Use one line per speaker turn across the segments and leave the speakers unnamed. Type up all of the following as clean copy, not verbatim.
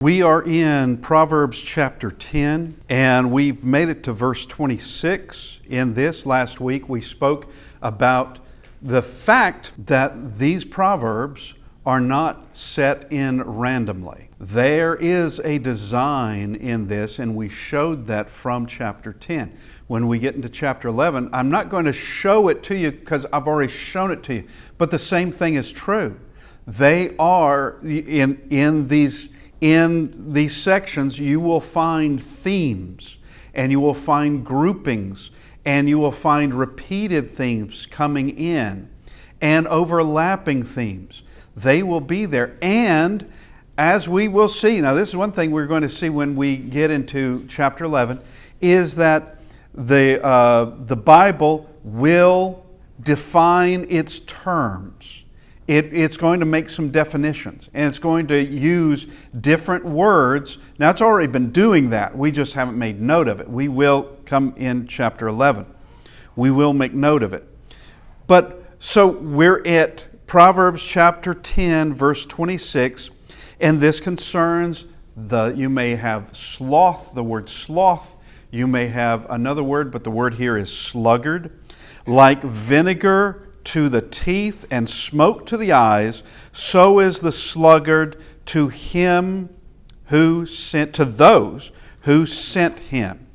We are in Proverbs chapter 10, and we've made it to verse 26. In this last week, we spoke about the fact that these Proverbs are not set in randomly. There is a design in this, and we showed that from chapter 10. When we get into chapter 11, I'm not going to show it to you because I've already shown it to you, but the same thing is true. They are in these sections, you will find themes, and you will find groupings, and you will find repeated themes coming in, and overlapping themes. They will be there. And as we will see, now this is one thing we're going to see when we get into chapter 11, is that the Bible will define its terms. It's going to make some definitions, and it's going to use different words. Now, it's already been doing that. We just haven't made note of it. We will come in chapter 11. We will make note of it. But so we're at Proverbs chapter 10, verse 26, and this concerns you may have sloth, the word sloth. You may have another word, but the word here is sluggard. Like vinegar to the teeth and smoke to the eyes, so is the sluggard to those who sent him.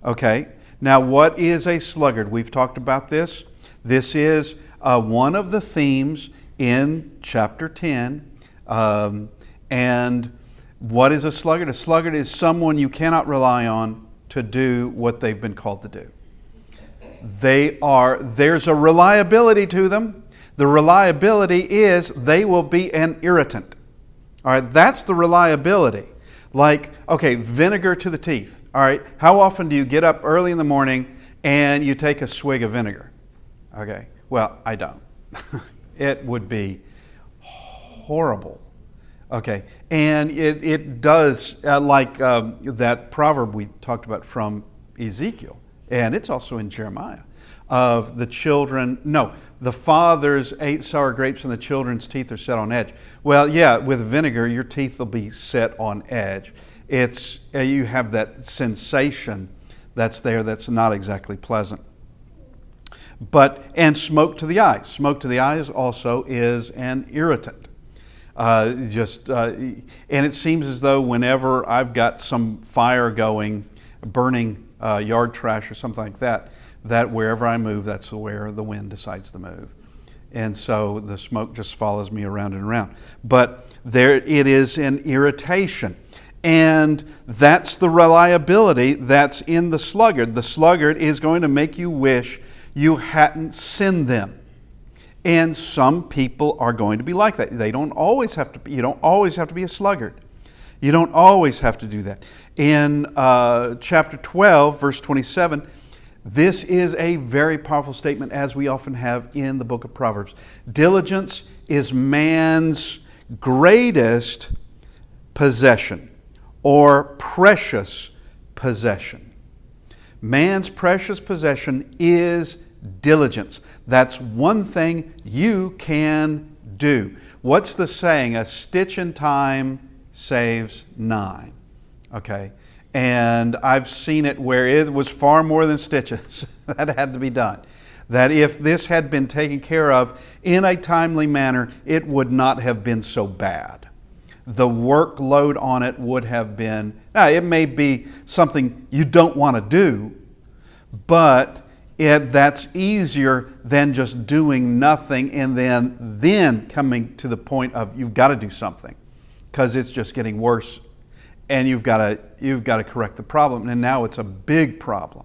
Okay, now what is a sluggard? We've talked about this. This is one of the themes in chapter 10. And what is a sluggard? A sluggard is someone you cannot rely on to do what they've been called to do. There's a reliability to them. The reliability is they will be an irritant. All right, that's the reliability. Like, okay, vinegar to the teeth. All right, how often do you get up early in the morning and you take a swig of vinegar? Okay, well, I don't. It would be horrible. Okay, and it does, that proverb we talked about from Ezekiel. And it's also in Jeremiah, of the fathers ate sour grapes and the children's teeth are set on edge. Well, yeah, with vinegar, your teeth will be set on edge. You have that sensation that's there that's not exactly pleasant. And smoke to the eyes. Smoke to the eyes also is an irritant. And it seems as though whenever I've got some fire going, burning yard trash or something like that wherever I move, that's where the wind decides to move. And so the smoke just follows me around and around. But there it is an irritation. And that's the reliability that's in the sluggard. The sluggard is going to make you wish you hadn't sinned them. And some people are going to be like that. You don't always have to be a sluggard. You don't always have to do that. In chapter 12, verse 27, this is a very powerful statement, as we often have in the book of Proverbs. Diligence is man's greatest possession, or precious possession. Man's precious possession is diligence. That's one thing you can do. What's the saying? A stitch in time saves 9. Okay, and I've seen it where it was far more than stitches that had to be done. That if this had been taken care of in a timely manner, it would not have been so bad. The workload on it would have been, it may be something you don't want to do, but that's easier than just doing nothing and then coming to the point of you've got to do something, because it's just getting worse, and you've got to correct the problem, and now it's a big problem.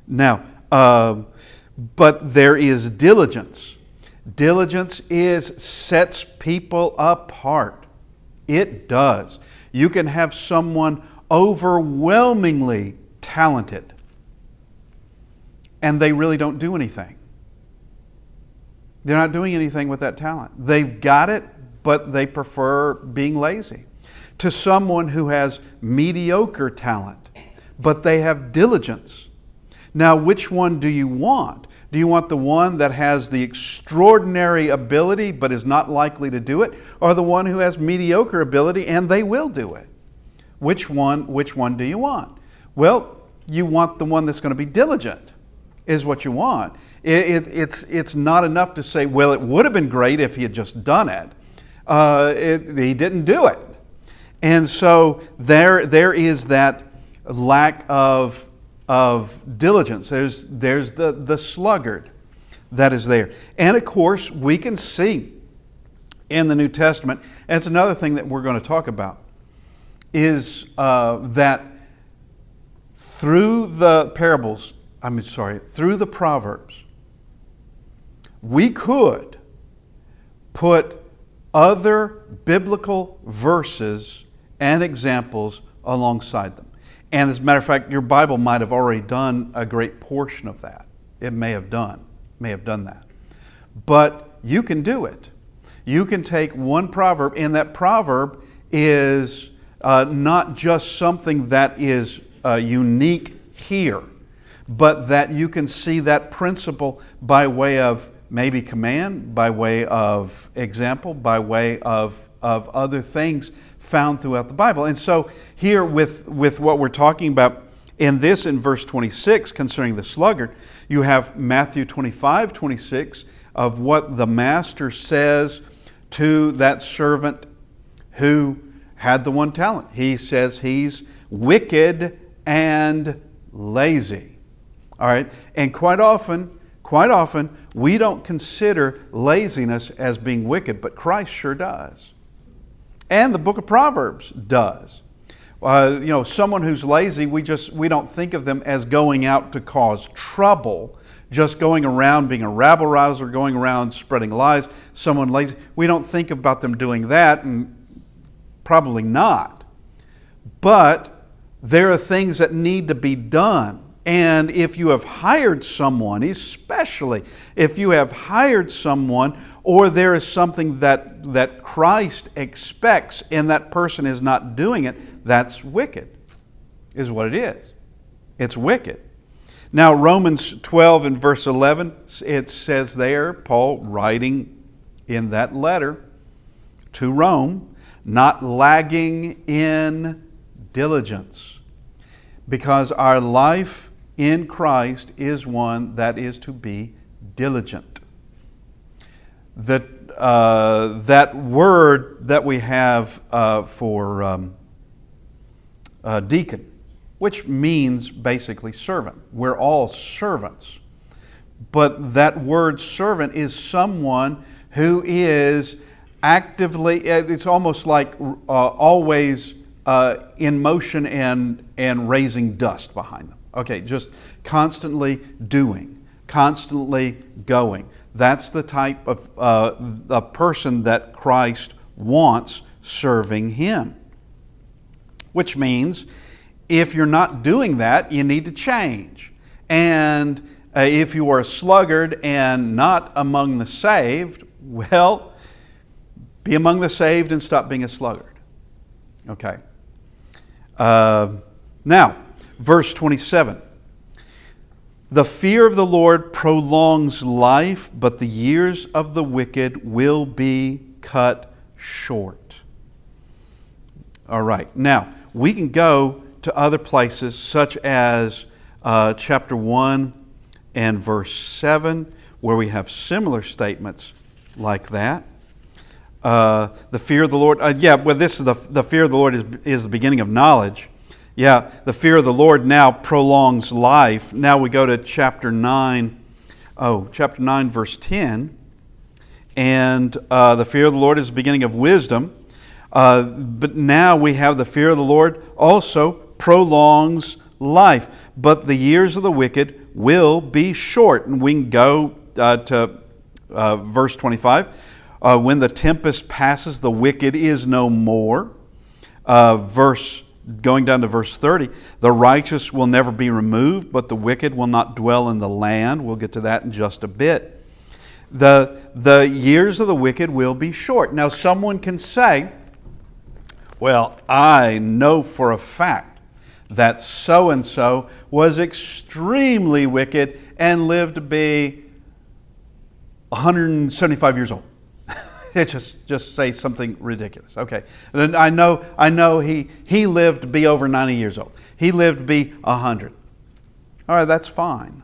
Now, but there is diligence. Diligence sets people apart. It does. You can have someone overwhelmingly talented, and they really don't do anything. They're not doing anything with that talent. They've got it, but they prefer being lazy. To someone who has mediocre talent, but they have diligence. Now, which one do you want? Do you want the one that has the extraordinary ability but is not likely to do it, or the one who has mediocre ability and they will do it? Which one do you want? Well, you want the one that's going to be diligent, is what you want. It's not enough to say, well, it would have been great if he had just done it. He didn't do it. And so there is that lack of diligence. There's the sluggard that is there. And of course, we can see in the New Testament, and it's another thing that we're going to talk about, is that through the through the Proverbs, we could put other biblical verses and examples alongside them. And as a matter of fact, your Bible might have already done a great portion of that. It may have done that. But you can do it. You can take one proverb, and that proverb is not just something that is unique here, but that you can see that principle by way of maybe command, by way of example, by way of other things found throughout the Bible. And so here with what we're talking about in verse 26 concerning the sluggard, you have Matthew 25:26 of what the master says to that servant who had the one talent. He says he's wicked and lazy. All right? And quite often, we don't consider laziness as being wicked, but Christ sure does. And the book of Proverbs does. Someone who's lazy, we don't think of them as going out to cause trouble, just going around being a rabble-rouser, going around spreading lies. Someone lazy, we don't think about them doing that, and probably not. But there are things that need to be done. And if you have hired someone, especially if you have hired someone, or there is something that Christ expects and that person is not doing it, that's wicked, is what it is. It's wicked. Now, Romans 12 and verse 11, it says there, Paul writing in that letter to Rome, not lagging in diligence, because our life in Christ is one that is to be diligent. That word that we have for deacon, which means basically servant. We're all servants. But that word servant is someone who is actively, it's almost like always in motion and raising dust behind them. Okay, just constantly doing, constantly going. That's the type of a person that Christ wants serving Him. Which means if you're not doing that, you need to change. And if you are a sluggard and not among the saved, well, be among the saved and stop being a sluggard. Okay. Now, verse 27. The fear of the Lord prolongs life, but the years of the wicked will be cut short. All right. Now, we can go to other places such as chapter 1 and verse 7, where we have similar statements like that. The fear of the Lord, this is the fear of the Lord is the beginning of knowledge. Yeah, the fear of the Lord now prolongs life. Now we go to chapter 9, verse 10. And the fear of the Lord is the beginning of wisdom. But now we have the fear of the Lord also prolongs life. But the years of the wicked will be short. And we can go to verse 25. When the tempest passes, the wicked is no more. Going down to verse 30, the righteous will never be removed, but the wicked will not dwell in the land. We'll get to that in just a bit. The years of the wicked will be short. Now, someone can say, well, I know for a fact that so-and-so was extremely wicked and lived to be 175 years old. It just say something ridiculous. Okay, and I know he lived to be over 90 years old. He lived to be 100. All right, that's fine.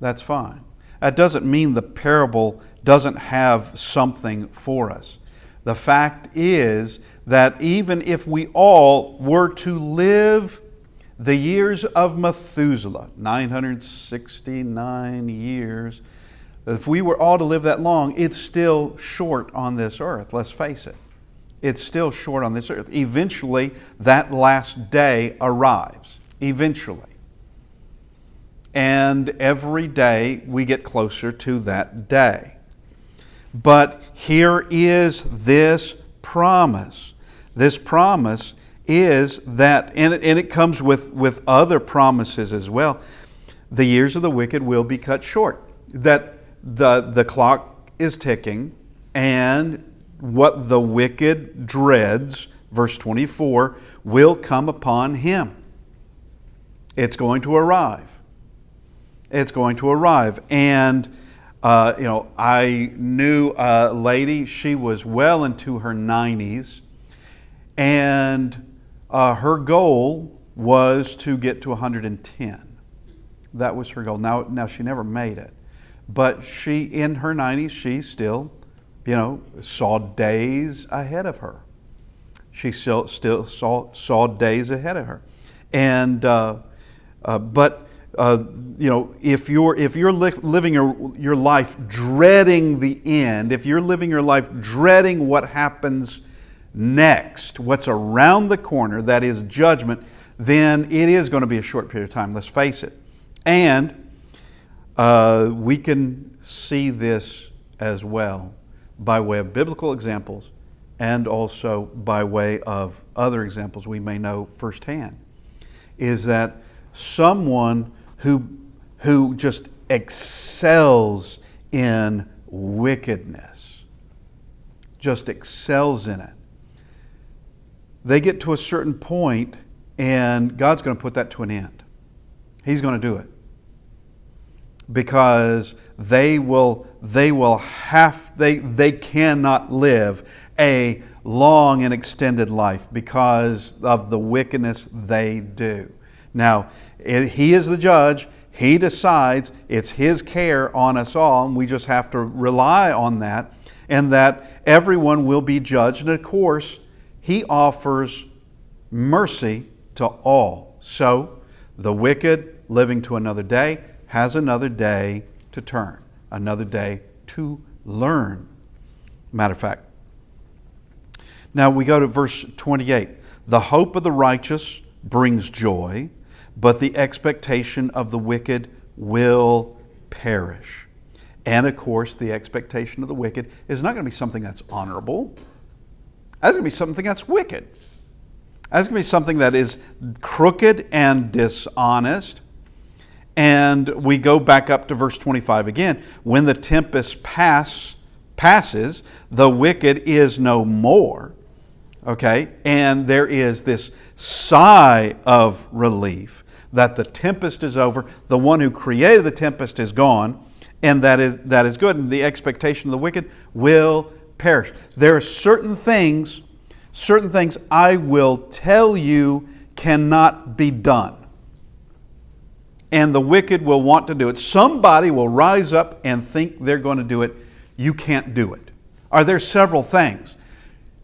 That's fine. That doesn't mean the parable doesn't have something for us. The fact is that even if we all were to live the years of Methuselah, 969 years, if we were all to live that long, it's still short on this earth. Let's face it. It's still short on this earth. Eventually, that last day arrives. Eventually. And every day we get closer to that day. But here is this promise. This promise is that, and it comes with other promises as well, the years of the wicked will be cut short. That the clock is ticking, and what the wicked dreads, verse 24, will come upon him. It's going to arrive. It's going to arrive. And, I knew a lady, she was well into her 90s, and her goal was to get to 110. That was her goal. Now she never made it. But she, in her 90s, she still, saw days ahead of her. She still saw days ahead of her. And, if you're living your life dreading the end, if you're living your life dreading what happens next, what's around the corner, that is judgment, then it is going to be a short period of time. Let's face it. And we can see this as well by way of biblical examples and also by way of other examples we may know firsthand, is that someone who just excels in wickedness, just excels in it, they get to a certain point and God's going to put that to an end. He's going to do it. Because they cannot live a long and extended life because of the wickedness they do. Now, He is the judge. He decides. It's His care on us all, and we just have to rely on that, and that everyone will be judged. And of course, He offers mercy to all. So, the wicked living to another day has another day to turn, another day to learn. Matter of fact. Now we go to verse 28. The hope of the righteous brings joy, but the expectation of the wicked will perish. And of course, the expectation of the wicked is not going to be something that's honorable. That's going to be something that's wicked. That's going to be something that is crooked and dishonest. And we go back up to verse 25 again. When the tempest passes, the wicked is no more. Okay? And there is this sigh of relief that the tempest is over. The one who created the tempest is gone. And that is good. And the expectation of the wicked will perish. There are certain things I will tell you cannot be done. And the wicked will want to do it. Somebody will rise up and think they're going to do it. You can't do it. Are there several things?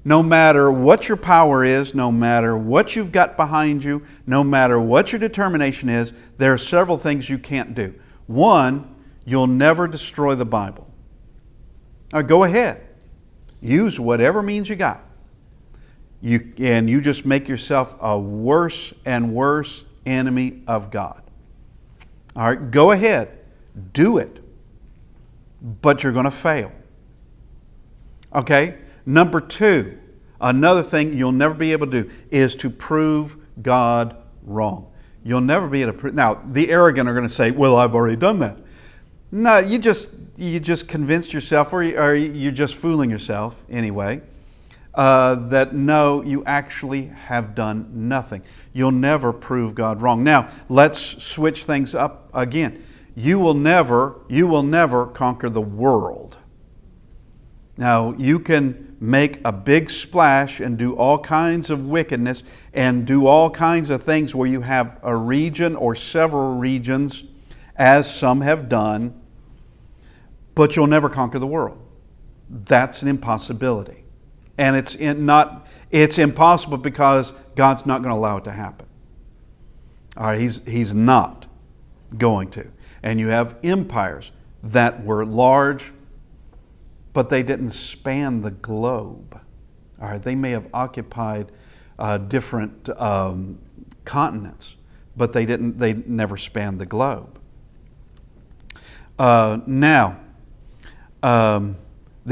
No matter what your power is, no matter what you've got behind you, no matter what your determination is, there are several things you can't do. One, you'll never destroy the Bible. Now go ahead. Use whatever means you got. You just make yourself a worse and worse enemy of God. All right, go ahead. Do it. But you're going to fail. Okay? Number two, another thing you'll never be able to do is to prove God wrong. You'll never be able to prove. Now, the arrogant are going to say, well, I've already done that. No, you just convinced yourself, or you're just fooling yourself anyway. that no, you actually have done nothing. You'll never prove God wrong. Now, let's switch things up again. You will never conquer the world. Now, you can make a big splash and do all kinds of wickedness and do all kinds of things where you have a region or several regions, as some have done, but you'll never conquer the world. That's an impossibility. And it's impossible because God's not going to allow it to happen. All right, He's not going to. And you have empires that were large, but they didn't span the globe. All right, they may have occupied different continents, but they never spanned the globe. Now, the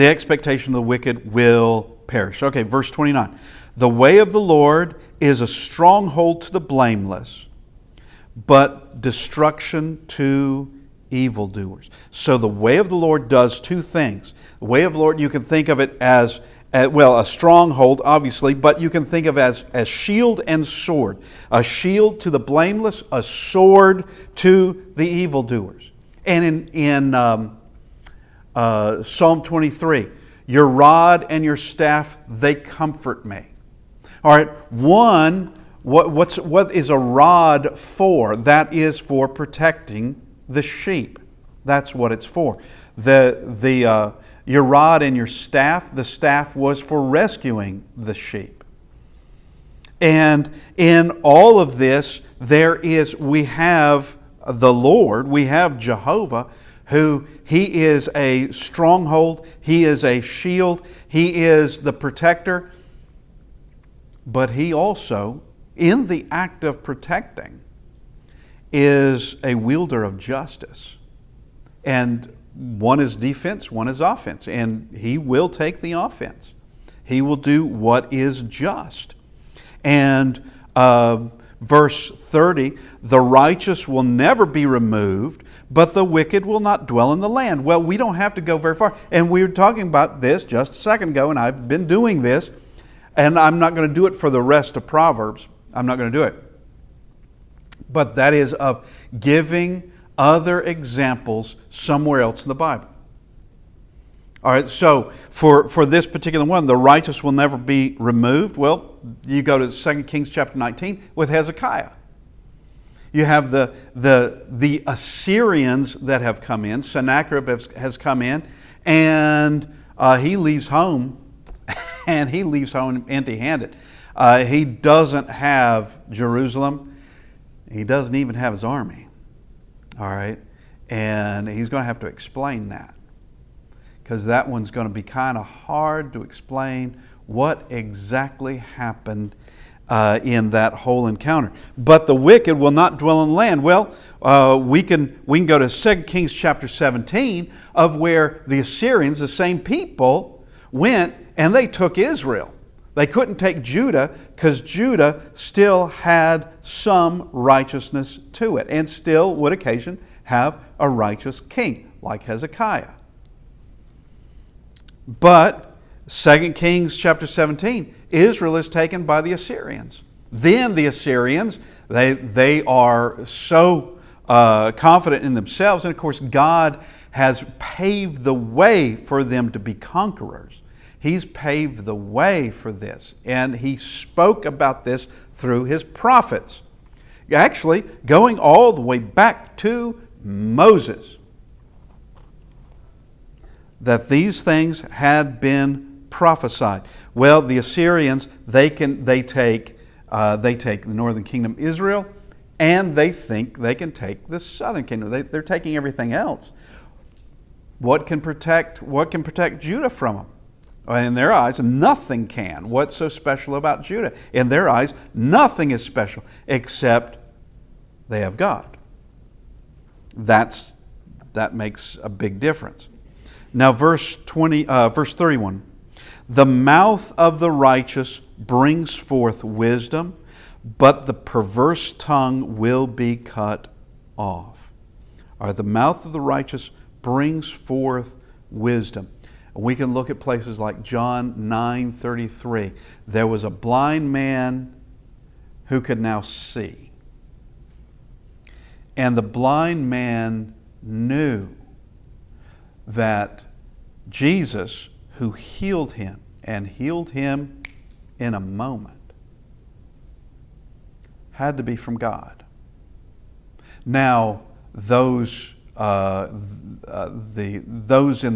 expectation of the wicked will perish. Okay, verse 29. The way of the Lord is a stronghold to the blameless, but destruction to evildoers. So the way of the Lord does two things. The way of the Lord, you can think of it as a stronghold, obviously, but you can think of it as shield and sword. A shield to the blameless, a sword to the evildoers. And in Psalm 23, your rod and your staff, they comfort me. All right, what is a rod for? That is for protecting the sheep. That's what it's for. Your rod and your staff, the staff was for rescuing the sheep. And in all of this, we have the Lord, we have Jehovah, who He is a stronghold, He is a shield, He is the protector, but He also, in the act of protecting, is a wielder of justice. And one is defense, one is offense, and He will take the offense. He will do what is just. And verse 30, the righteous will never be removed, but the wicked will not dwell in the land. Well, we don't have to go very far. And we were talking about this just a second ago, and I've been doing this, and I'm not going to do it for the rest of Proverbs. I'm not going to do it. But that is of giving other examples somewhere else in the Bible. All right, so for this particular one, the righteous will never be removed. Well, you go to 2 Kings chapter 19 with Hezekiah. You have the Assyrians that have come in. Sennacherib has come in, and he leaves home, and he leaves home empty-handed. He doesn't have Jerusalem. He doesn't even have his army. All right, and he's going to have to explain that, because that one's going to be kind of hard to explain what exactly happened in that whole encounter. But the wicked will not dwell in the land. Well, we can go to 2 Kings chapter 17, of where the Assyrians, the same people, went and they took Israel. They couldn't take Judah because Judah still had some righteousness to it and still would occasion have a righteous king like Hezekiah. But 2 Kings chapter 17, Israel is taken by the Assyrians. Then the Assyrians, they are so confident in themselves, and of course God has paved the way for them to be conquerors. He's paved the way for this, and He spoke about this through His prophets. Actually, going all the way back to Moses, that these things had been prophesied. Well, the Assyrians, they take the northern kingdom, Israel, and they think they can take the southern kingdom. They're taking everything else. What can protect Judah from them? In their eyes, nothing can. What's so special about Judah? In their eyes, nothing is special except they have God. That makes a big difference. Now, verse 31. The mouth of the righteous brings forth wisdom, but the perverse tongue will be cut off. Or the mouth of the righteous brings forth wisdom. We can look at places like John 9:33. There was a blind man who could now see. And the blind man knew that Jesus, who healed him, and healed him in a moment, had to be from God. Now, those in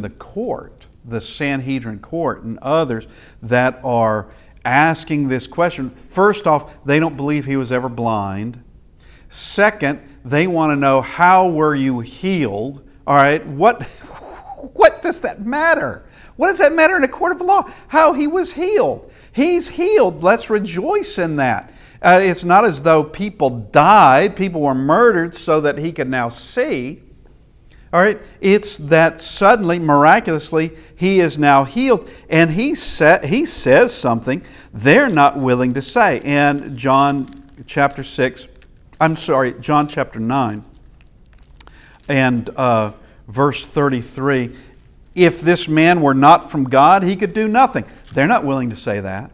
the court, the Sanhedrin court, and others that are asking this question, first off, they don't believe he was ever blind. Second, they want to know, how were you healed? All right, what does that matter? What does that matter in a court of law? How he was healed. He's healed. Let's rejoice in that. It's not as though people died, people were murdered so that he could now see. All right, it's that suddenly, miraculously, he is now healed, and he says something they're not willing to say. In John chapter 9 and verse 33, if this man were not from God, he could do nothing. They're not willing to say that.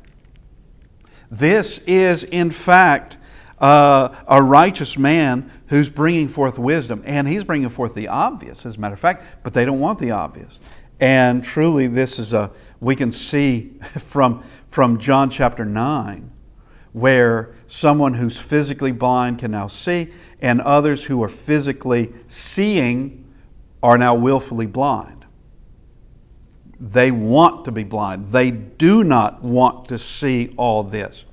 This is, in fact, a righteous man who's bringing forth wisdom. And he's bringing forth the obvious, as a matter of fact, but they don't want the obvious. And truly, this is we can see from John chapter 9, where someone who's physically blind can now see, and others who are physically seeing are now willfully blind. They want to be blind. They do not want to see all this.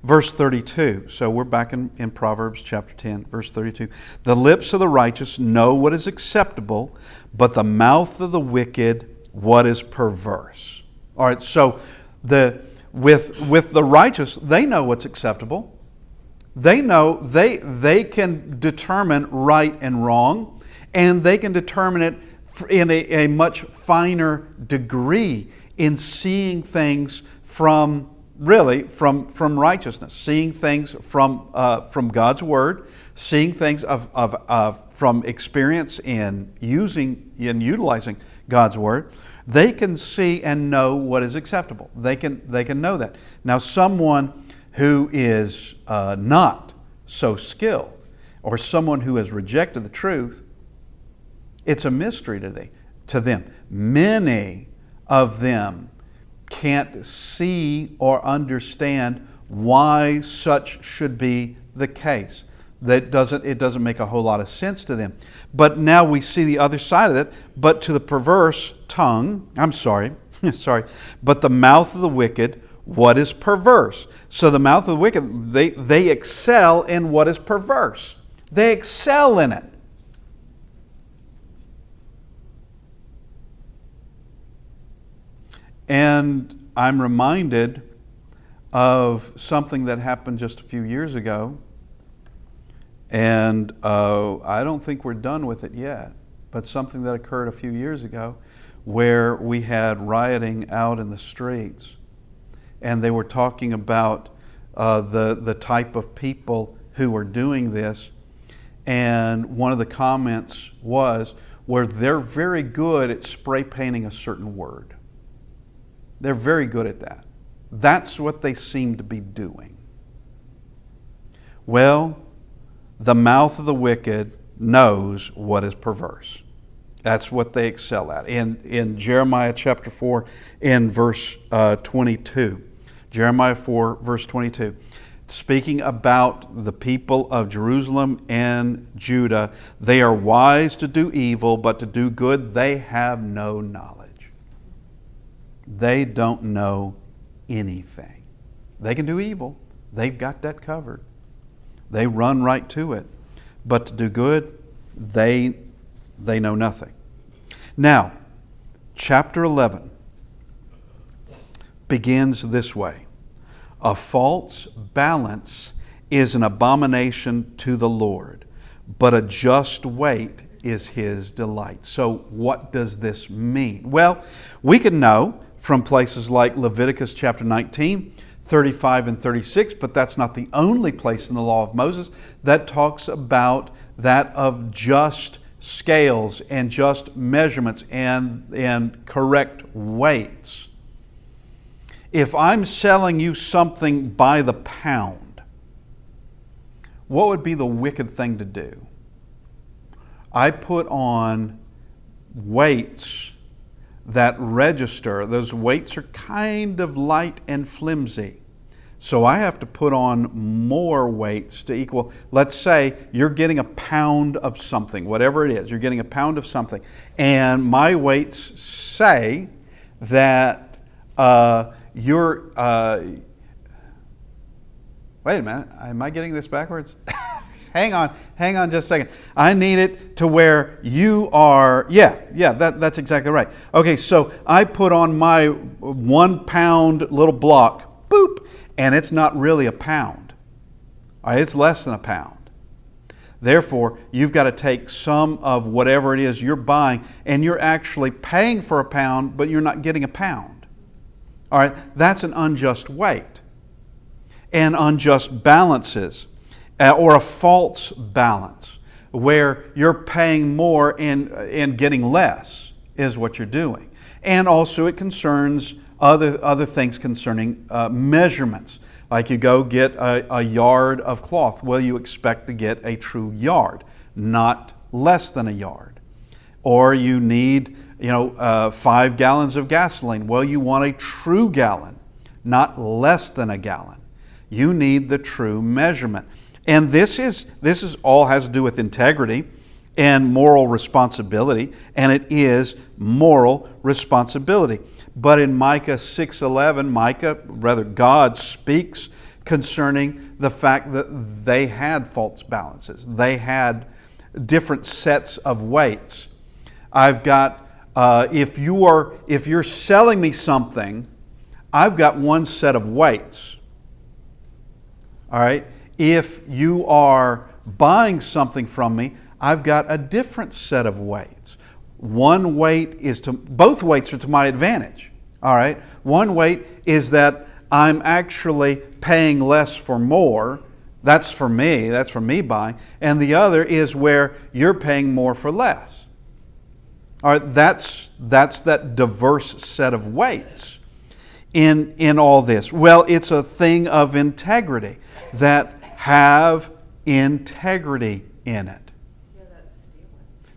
Verse 32. So we're back in Proverbs chapter 10, verse 32. The lips of the righteous know what is acceptable, but the mouth of the wicked what is perverse. All right, so with the righteous, they know what's acceptable. They know they can determine right and wrong, and they can determine it in a much finer degree in seeing things from righteousness, seeing things from God's Word, seeing things from experience in utilizing God's Word. They can see and know what is acceptable. They can know that. Now, someone who is not so skilled, or someone who has rejected the truth, it's a mystery to them. Many of them can't see or understand why such should be the case. It doesn't make a whole lot of sense to them. But now we see the other side of it. But to the perverse tongue, but the mouth of the wicked, what is perverse? So the mouth of the wicked, they excel in what is perverse. They excel in it. And I'm reminded of something that happened just a few years ago. And I don't think we're done with it yet. But something that occurred a few years ago where we had rioting out in the streets. And they were talking about the type of people who were doing this. And one of the comments was, where they're very good at spray painting a certain word. They're very good at that. That's what they seem to be doing. Well, the mouth of the wicked knows what is perverse. That's what they excel at. In Jeremiah chapter 4, in verse 22. Jeremiah 4, verse 22. Speaking about the people of Jerusalem and Judah, they are wise to do evil, but to do good they have no knowledge. They don't know anything. They can do evil. They've got that covered. They run right to it. But to do good, they know nothing. Now, chapter 11 begins this way. A false balance is an abomination to the Lord, but a just weight is His delight. So what does this mean? Well, we can know from places like Leviticus chapter 19, 35 and 36, but that's not the only place in the law of Moses that talks about that of just scales and just measurements and correct weights. If I'm selling you something by the pound, what would be the wicked thing to do? I put on weights that register. Those weights are kind of light and flimsy. So I have to put on more weights to equal. Let's say you're getting a pound of something, whatever it is, you're getting a pound of something. And my weights say that you're, wait a minute, am I getting this backwards? Hang on just a second. I need it to where you are, that's exactly right. Okay, so I put on my 1 pound little block, boop, and it's not really a pound. All right, it's less than a pound. Therefore, you've got to take some of whatever it is you're buying, and you're actually paying for a pound, but you're not getting a pound. All right, that's an unjust weight. And unjust balances, or a false balance, where you're paying more and getting less, is what you're doing. And also it concerns other things concerning measurements. Like you go get a yard of cloth. Well, you expect to get a true yard, not less than a yard. Or you need 5 gallons of gasoline. Well, you want a true gallon, not less than a gallon. You need the true measurement. And this is all has to do with integrity and moral responsibility, and it is moral responsibility. But in Micah 6:11, God speaks concerning the fact that they had false balances. They had different sets of weights. I've got, if you're selling me something, I've got one set of weights. All right? If you are buying something from me, I've got a different set of weights. Both weights are to my advantage. All right? One weight is that I'm actually paying less for more. That's for me buying. And the other is where you're paying more for less. All right, that's that diverse set of weights in all this. Well, it's a thing of integrity, that have integrity in it.
Yeah, that's stealing.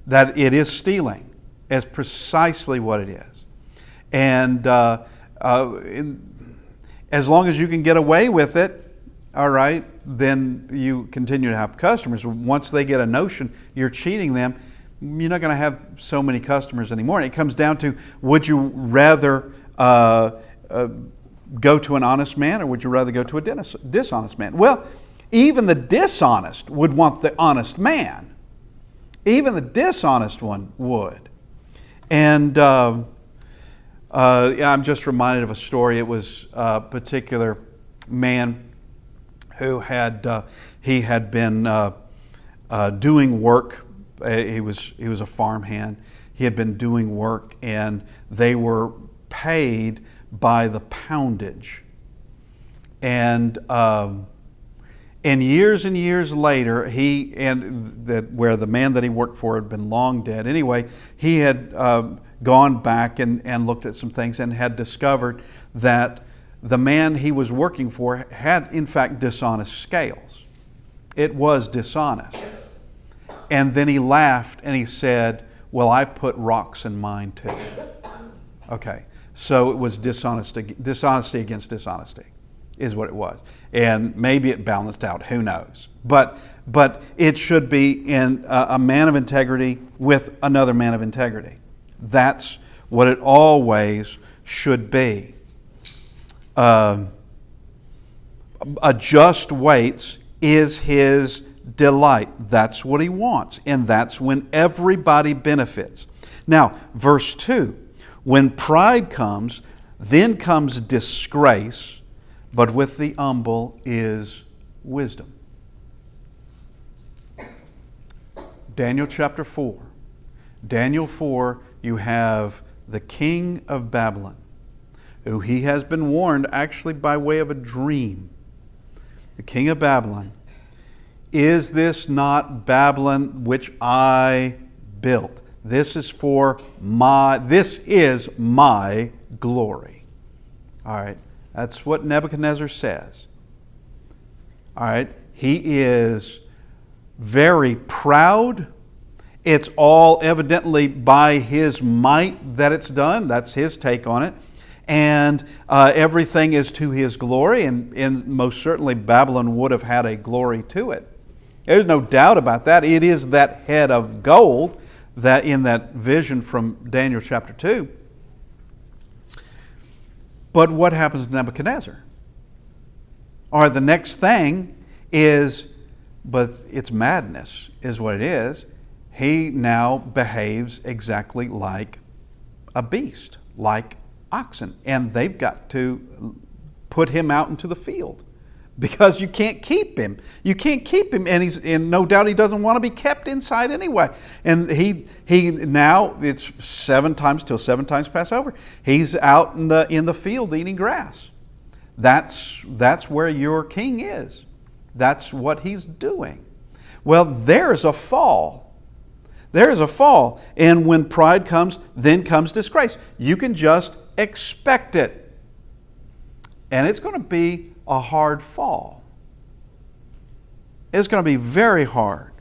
That it is stealing, is precisely what it is. And as long as you can get away with it, all right, then you continue to have customers. Once they get a notion you're cheating them, you're not going to have so many customers anymore. And it comes down to, would you rather go to an honest man, or would you rather go to a dishonest man? Well, even the dishonest would want the honest man. Even the dishonest one would. And I'm just reminded of a story. It was a particular man who had been doing work. He was a farmhand. He had been doing work, and they were paid by the poundage. And years and years later, where the man that he worked for had been long dead. Anyway, he had gone back and looked at some things and had discovered that the man he was working for had in fact dishonest scales. It was dishonest. And then he laughed and he said, well, I put rocks in mine too. Okay, so it was dishonesty against dishonesty is what it was. And maybe it balanced out, who knows. But it should be in a man of integrity with another man of integrity. That's what it always should be. A just weights is his delight. That's what he wants. And that's when everybody benefits. Now, verse 2. When pride comes, then comes disgrace, but with the humble is wisdom. Daniel chapter 4. Daniel 4, you have the king of Babylon, who he has been warned actually by way of a dream. The king of Babylon. Is this not Babylon which I built. This is my glory. All right. That's what Nebuchadnezzar says. All right. He is very proud. It's all evidently by his might that it's done. That's his take on it. And everything is to his glory. And most certainly Babylon would have had a glory to it. There's no doubt about that. It is that head of gold that in that vision from Daniel chapter 2. But what happens to Nebuchadnezzar? All right, the next thing is, but it's madness is what it is. He now behaves exactly like a beast, like oxen. And they've got to put him out into the field because you can't keep him. You can't keep him, and no doubt he doesn't want to be kept inside anyway. And he now, it's 7 times till 7 times pass over. He's out in the field eating grass. That's where your king is. That's what he's doing. Well, there's a fall. There is a fall. And when pride comes, then comes disgrace. You can just expect it. And it's going to be a hard fall. It's going to be very hard.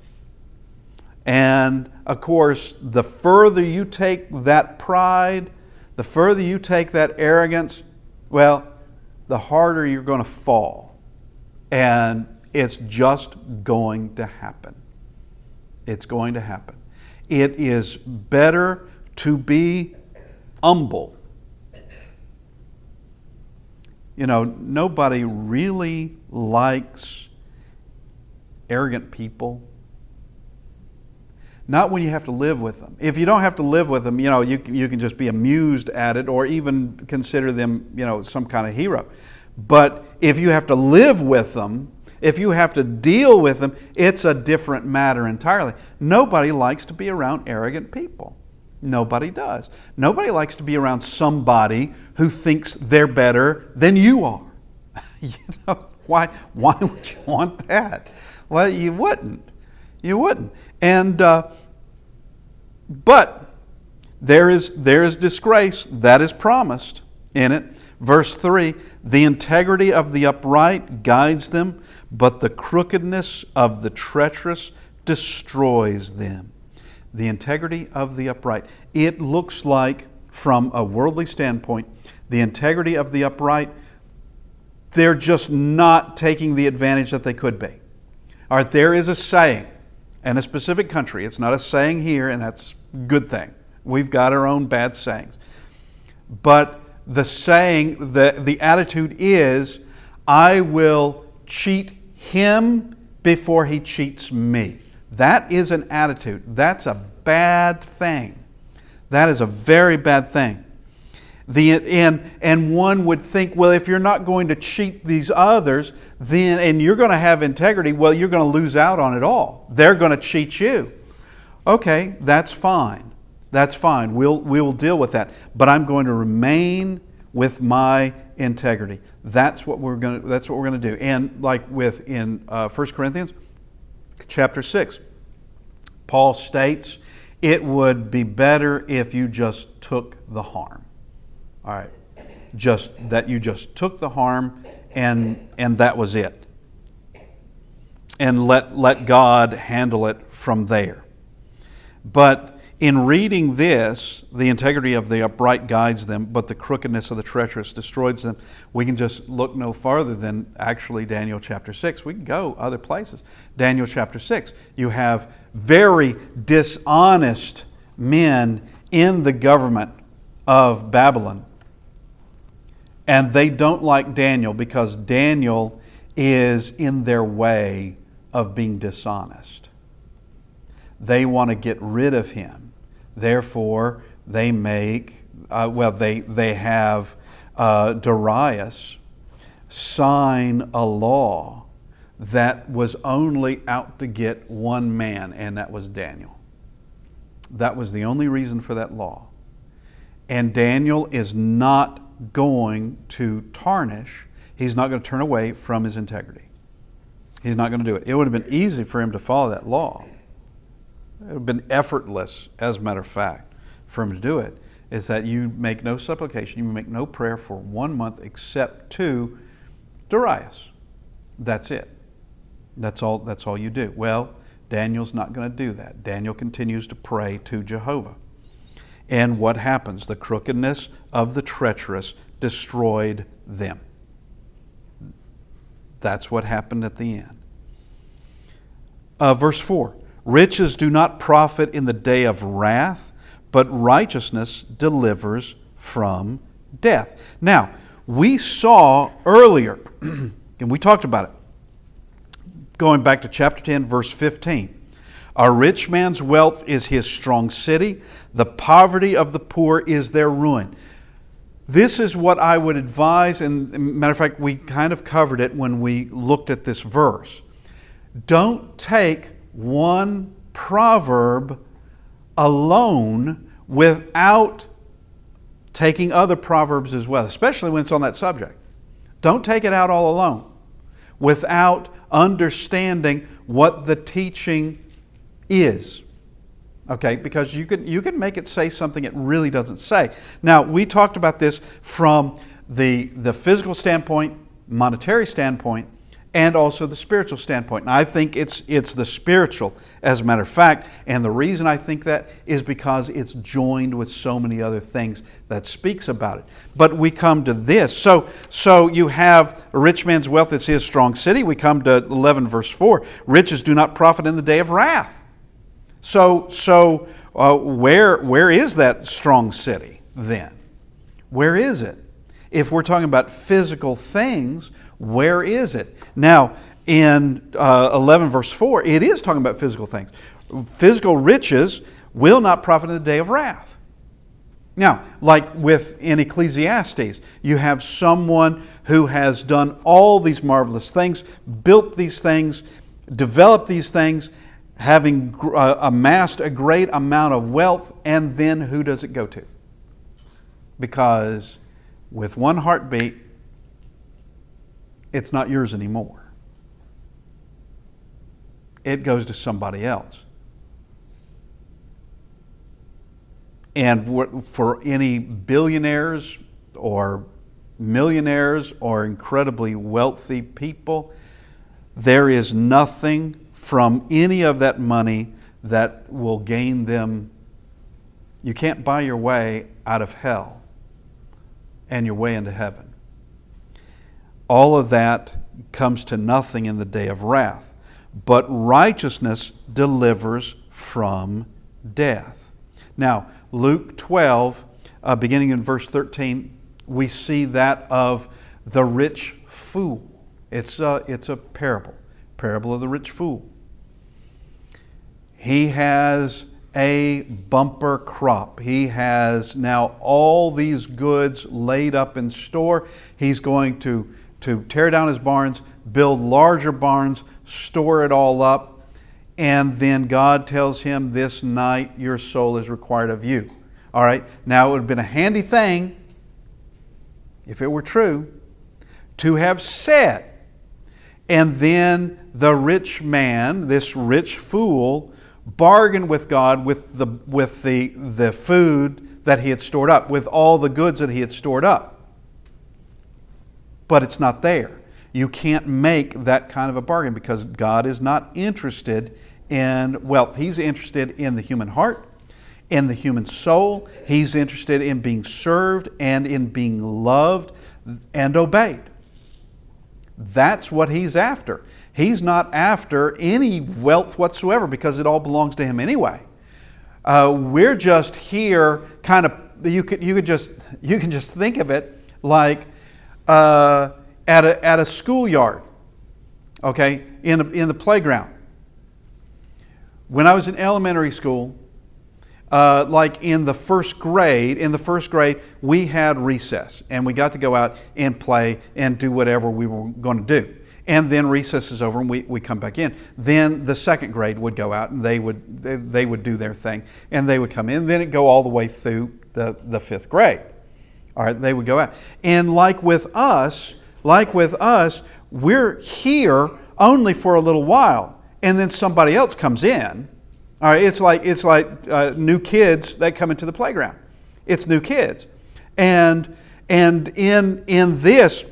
And of course, the further you take that pride, the further you take that arrogance, well, the harder you're going to fall. And it's just going to happen. It's going to happen. It is better to be humble. You know, nobody really likes arrogant people. Not when you have to live with them. If you don't have to live with them, you know, you can just be amused at it or even consider them, you know, some kind of hero. But if you have to live with them, if you have to deal with them, it's a different matter entirely. Nobody likes to be around arrogant people. Nobody does. Nobody likes to be around somebody who thinks they're better than you are. You know, why would you want that? Well, you wouldn't. You wouldn't. And but there is disgrace that is promised in it. Verse 3, the integrity of the upright guides them, but the crookedness of the treacherous destroys them. The integrity of the upright. It looks like, from a worldly standpoint, the integrity of the upright, they're just not taking the advantage that they could be. All right, there is a saying in a specific country. It's not a saying here, and that's a good thing. We've got our own bad sayings. But the saying, the attitude is, I will cheat him before he cheats me. That is an attitude. That's a bad thing. That is a very bad thing. And one would think, well, if you're not going to cheat these others, then and you're going to have integrity, well, you're going to lose out on it all. They're going to cheat you. Okay, that's fine. That's fine. We will deal with that. But I'm going to remain with my integrity. That's what we're going to do. And like in 1 Corinthians chapter 6, Paul states, it would be better if you just took the harm. All right. Just that you just took the harm and that was it. And let God handle it from there. But in reading this, the integrity of the upright guides them, but the crookedness of the treacherous destroys them. We can just look no farther than actually Daniel chapter 6. We can go other places. Daniel chapter 6. You have very dishonest men in the government of Babylon. And they don't like Daniel because Daniel is in their way of being dishonest. They want to get rid of him. Therefore, they have Darius sign a law that was only out to get one man, and that was Daniel. That was the only reason for that law. And Daniel is not going to tarnish. He's not going to turn away from his integrity. He's not going to do it. It would have been easy for him to follow that law. it would have been effortless, as a matter of fact, for him to do it, is that you make no supplication, you make no prayer for 1 month except to Darius. That's it. That's all you do. Well, Daniel's not going to do that. Daniel continues to pray to Jehovah. And what happens? The crookedness of the treacherous destroyed them. That's what happened at the end. Verse 4, riches do not profit in the day of wrath, but righteousness delivers from death. Now, we saw earlier, and we talked about it, going back to chapter 10, verse 15. A rich man's wealth is his strong city. The poverty of the poor is their ruin. This is what I would advise, and matter of fact, we kind of covered it when we looked at this verse. Don't take one proverb alone without taking other proverbs as well, especially when it's on that subject. Don't take it out all alone without understanding what the teaching is. Okay, because you can make it say something it really doesn't say. Now, we talked about this from the physical standpoint, monetary standpoint, and also the spiritual standpoint. And I think it's the spiritual, as a matter of fact. And the reason I think that is because it's joined with so many other things that speaks about it. But we come to this. So you have a rich man's wealth is his strong city. We come to 11 verse 4. Riches do not profit in the day of wrath. So where is that strong city then? Where is it? If we're talking about physical things, where is it? Now, in 11 verse 4, it is talking about physical things. Physical riches will not profit in the day of wrath. Now, like in Ecclesiastes, you have someone who has done all these marvelous things, built these things, developed these things, having amassed a great amount of wealth, and then who does it go to? Because with one heartbeat, it's not yours anymore. It goes to somebody else. And for any billionaires or millionaires or incredibly wealthy people, there is nothing from any of that money that will gain them. You can't buy your way out of hell and your way into heaven. All of that comes to nothing in the day of wrath. But righteousness delivers from death. Now, Luke 12, beginning in verse 13, we see that of the rich fool. It's a parable of the rich fool. He has a bumper crop. He has now all these goods laid up in store. He's going to tear down his barns, build larger barns, store it all up, and then God tells him, this night your soul is required of you. All right, now it would have been a handy thing, if it were true, to have said, and then the rich man, this rich fool, bargained with God with the food that he had stored up, with all the goods that he had stored up. But it's not there. You can't make that kind of a bargain because God is not interested in wealth. He's interested in the human heart, in the human soul. He's interested in being served and in being loved and obeyed. That's what He's after. He's not after any wealth whatsoever because it all belongs to Him anyway. We're just here kind of, you can just think of it like at a schoolyard, okay, in the playground. When I was in elementary school, like in the first grade, we had recess and we got to go out and play and do whatever we were going to do. And then recess is over and we come back in. Then the second grade would go out and they would do their thing and they would come in. Then it'd go all the way through the fifth grade. All right, they would go out. And like with us, we're here only for a little while. And then somebody else comes in All right, it's like new kids that come into the playground. It's new kids, and in this,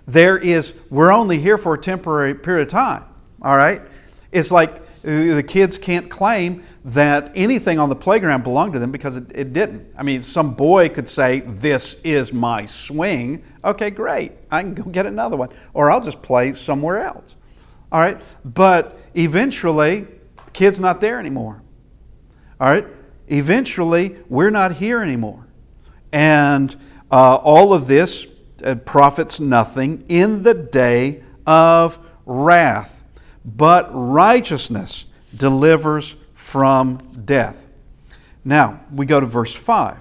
we're only here for a temporary period of time. All right, it's like the kids can't claim that anything on the playground belonged to them because it didn't. I mean, some boy could say, "This is my swing." Okay, great. I can go get another one, or I'll just play somewhere else. All right, but eventually, the kid's not there anymore. All right, eventually, we're not here anymore, and all of this profits nothing in the day of wrath, but righteousness delivers from death. Now, we go to verse 5.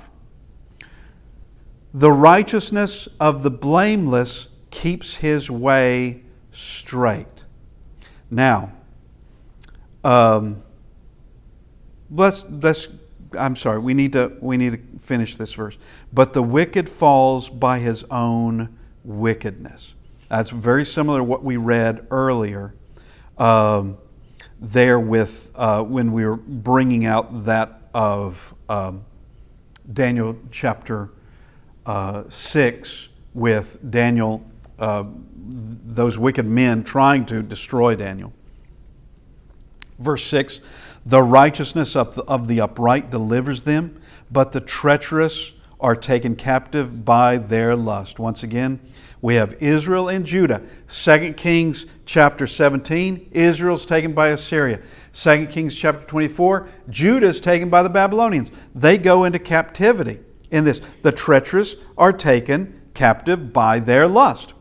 The righteousness of the blameless keeps his way straight. Now, I'm sorry, we need to finish this verse. But the wicked falls by his own wickedness. That's very similar to what we read earlier there with when we were bringing out that of Daniel chapter 6 with Daniel, those wicked men trying to destroy Daniel. Verse 6, the righteousness of the upright delivers them, but the treacherous are taken captive by their lust. Once again, we have Israel and Judah. 2 Kings chapter 17, Israel's taken by Assyria. 2 Kings chapter 24, Judah's taken by the Babylonians. They go into captivity in this. The treacherous are taken captive by their lust.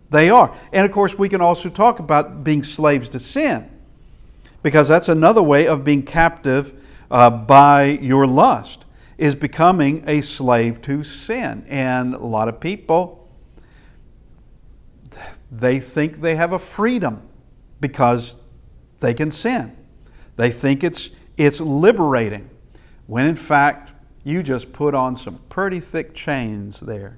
They are. And of course, we can also talk about being slaves to sin, because that's another way of being captive by your lust, is becoming a slave to sin. And a lot of people, they think they have a freedom because they can sin. They think it's liberating, when in fact you just put on some pretty thick chains there.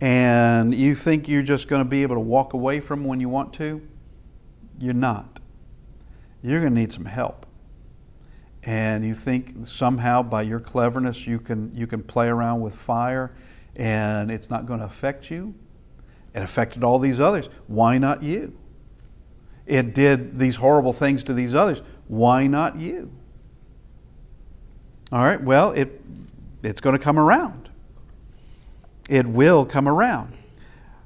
And you think you're just going to be able to walk away from them when you want to? You're not. You're going to need some help. And you think somehow by your cleverness you can play around with fire and it's not going to affect you? It affected all these others. Why not you? It did these horrible things to these others. Why not you? All right, well, it's going to come around. It will come around.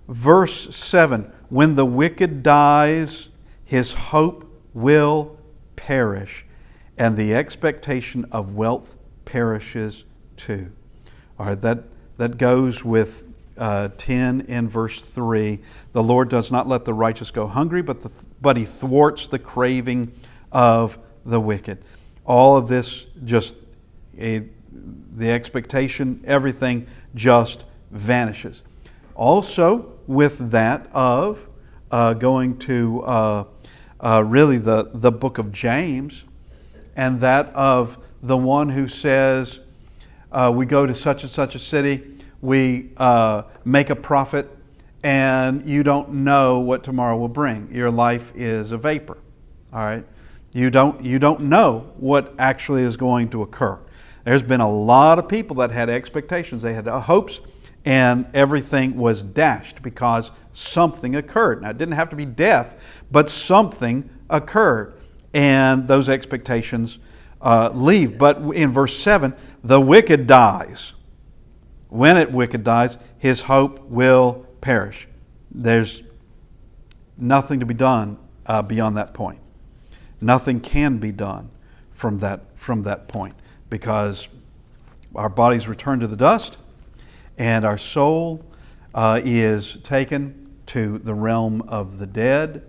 Verse 7, when the wicked dies, his hope will perish, and the expectation of wealth perishes too. All right, that goes with 10 in verse 3. The Lord does not let the righteous go hungry, but he thwarts the craving of the wicked. All of this just, the expectation, everything just vanishes. Also with that of going to really the book of James, and that of the one who says, we go to such and such a city, we make a profit, and you don't know what tomorrow will bring. Your life is a vapor. All right, you don't know what actually is going to occur. There's been a lot of people that had expectations, they had hopes, and everything was dashed because something occurred. Now, it didn't have to be death, but something occurred, and those expectations leave. But in verse 7, the wicked dies. When a wicked dies, his hope will perish. There's nothing to be done beyond that point. Nothing can be done from that point, because our bodies return to the dust, and our soul is taken to the realm of the dead,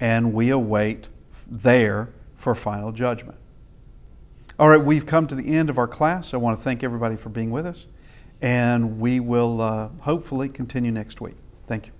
and we await there for final judgment. All right, we've come to the end of our class. I want to thank everybody for being with us, and we will hopefully continue next week. Thank you.